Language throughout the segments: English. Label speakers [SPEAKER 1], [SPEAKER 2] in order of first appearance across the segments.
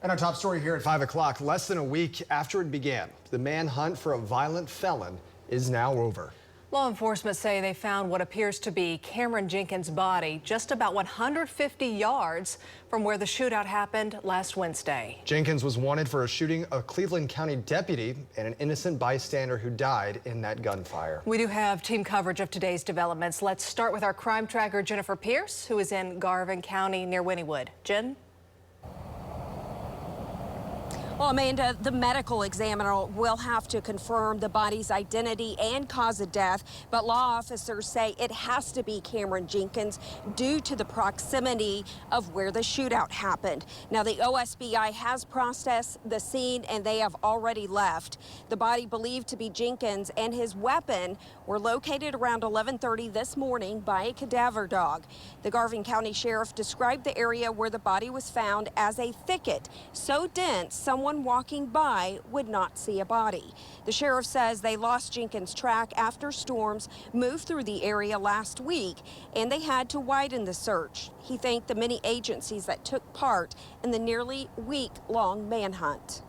[SPEAKER 1] And our top story here at 5 o'clock, less than a week after it began, the manhunt for a violent felon is now over.
[SPEAKER 2] Law enforcement say they found what appears to be Kameron Jenkins' body just about 150 yards from where the shootout happened last Wednesday.
[SPEAKER 1] Jenkins was wanted for shooting a Cleveland County deputy and an innocent bystander who died in that gunfire.
[SPEAKER 2] We do have team coverage of today's developments. Let's start with our crime tracker, Jennifer Pierce, who is in Garvin County near Wynnewood. Jen?
[SPEAKER 3] Well, Amanda, the medical examiner will have to confirm the body's identity and cause of death, but law officers say it has to be Kameron Jenkins due to the proximity of where the shootout happened. Now, the OSBI has processed the scene and they have already left. The body believed to be Jenkins and his weapon were located around 11:30 this morning by a cadaver dog. The Garvin County Sheriff described the area where the body was found as a thicket so dense someone walking by would not see a body. The sheriff says they lost Jenkins' track after storms moved through the area last week and they had to widen the search. He thanked the many agencies that took part in the nearly week-long manhunt.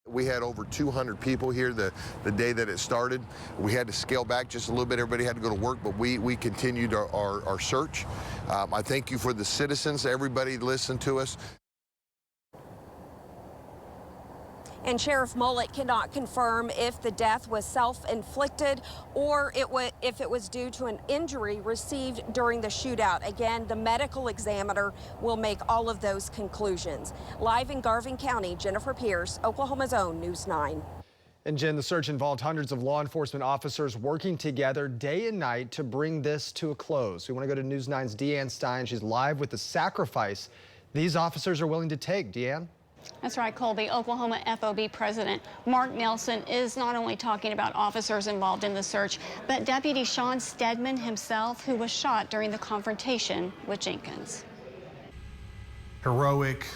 [SPEAKER 4] We had over 200 people here the day that it started. We had to scale back just a little bit. Everybody had to go to work, but we continued our search. I thank you for the citizens, everybody listened to us.
[SPEAKER 3] And Sheriff Mullet cannot confirm if the death was self-inflicted or if it was due to an injury received during the shootout. Again, the medical examiner will make all of those conclusions. Live in Garvin County, Jennifer Pierce, Oklahoma's own News 9.
[SPEAKER 1] And Jen, the search involved hundreds of law enforcement officers working together day and night to bring this to a close. We want to go to News 9's Deanne Stein. She's live with the sacrifice these officers are willing to take. Deanne?
[SPEAKER 5] That's right, Colby. Oklahoma FOB President Mark Nelson is not only talking about officers involved in the search, but Deputy Sean Stedman himself, who was shot during the confrontation with Jenkins.
[SPEAKER 6] Heroic,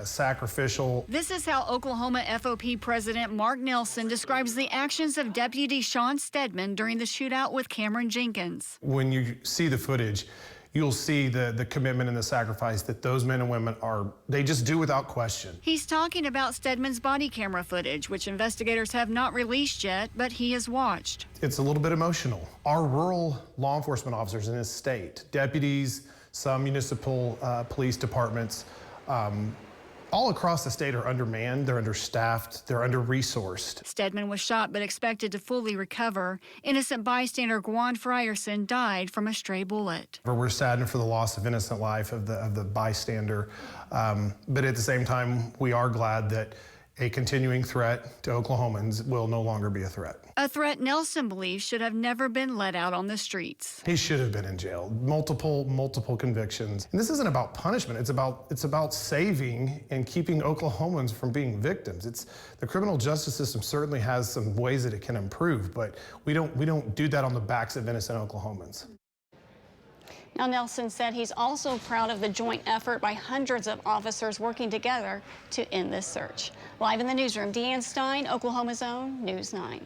[SPEAKER 6] sacrificial.
[SPEAKER 7] This is how Oklahoma FOP President Mark Nelson describes the actions of Deputy Sean Stedman during the shootout with Kameron Jenkins.
[SPEAKER 6] When you see the footage, you'll see the commitment and the sacrifice that those men and women they just do without question.
[SPEAKER 7] He's talking about Stedman's body camera footage, which investigators have not released yet, but he has watched.
[SPEAKER 6] It's a little bit emotional. Our rural law enforcement officers in this state, deputies, some municipal police departments, all across the state are undermanned, they're understaffed, they're under-resourced.
[SPEAKER 7] Stedman was shot but expected to fully recover. Innocent bystander Gwan Frierson died from a stray bullet.
[SPEAKER 6] We're saddened for the loss of innocent life of the bystander, but at the same time, we are glad that a continuing threat to Oklahomans will no longer be a threat.
[SPEAKER 7] A threat Nelson believes should have never been let out on the streets.
[SPEAKER 6] He should have been in jail. Multiple convictions. And this isn't about punishment. It's about saving and keeping Oklahomans from being victims. The criminal justice system certainly has some ways that it can improve, but we don't do that on the backs of innocent Oklahomans.
[SPEAKER 5] Now, Nelson said he's also proud of the joint effort by hundreds of officers working together to end this search. Live in the newsroom, Deanne Stein, Oklahoma's own News 9.